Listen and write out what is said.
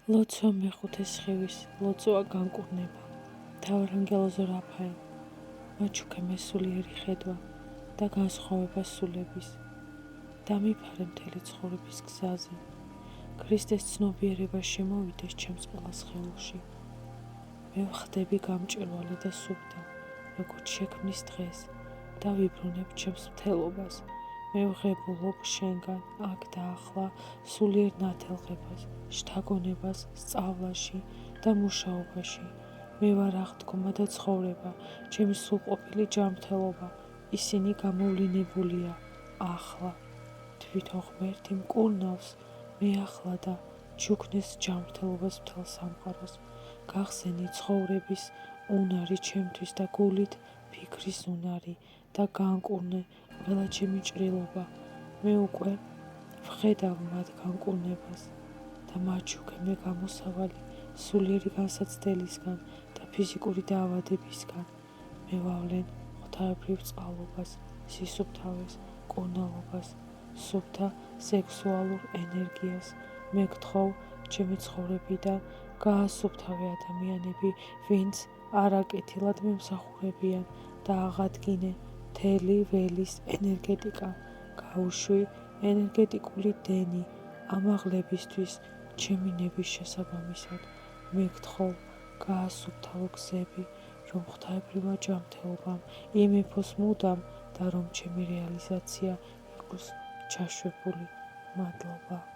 ლოცვა მეხუთე სხივის, ლოცვა განკურნება. მთავარანგელოზო რაფაელ, მაჩუქე მესულიერი ხედვა და განსხვავება სულების. დამიფარე მთელი ცხოვრების გზაზე. ქრისტეს ცნობიერება შემოვიდეს ჩემს ყველა სხეულში. მე ვხდები გამჭვირვალე და სუფთა, როგორც შექმნის დღეს და ვიბრუნებ ჩემს მთელობას. მე ვღებულობ შენგან აქ და ახლა სულიერ ნათელღებას, შთაგონებას, სწავლაში და მუშაობაში. მე ვარ აღდგომა და ცხოვრება, ჩემი სრულყოფილი ჯანმრთელობა. ისინი გამოვლინებულია ახლა. თვითონ ღმერთი მკურნავს მე ახლა და ჩუქნეს ჯანმრთელობას მთელ სამყაროს. გახსენი ცხოვრების უნარი ჩემთვის და გულით ფიქრის უნარი და განკურნე ყველა ჩემი ჭრილობა. მე უკვე ვხედავ მათ განკურნებას და მაჩუქე მე გამოსავალი სულიერი განსაცდელისგან და ფიზიკური დაავადებისგან. მე ვავლენ ღვთაებრივ წყალობას, სისუფთავეს, კურნალობას, სუფთა სექსუალურ ენერგიას. მე გთხოვ ჩემი ცხოვრებიდან გაასუფთავე ადამიანები, ვინც არაკეთილად მემსახურებიან და აღადგინე მთელი ველის ენერგეტიკა, გაუშვი ენერგეტიკული დენი ამაღლებისთვის ჩემი ნების შესაბამისად. მე გთხოვ გაასუფთავო გზები, რომ ღვთაებრივმა ჯანმრთელობამ იმეფოს მუდამ და რომ ჩემი რეალიზაცია იყოს ჩაშვებული. მადლობა.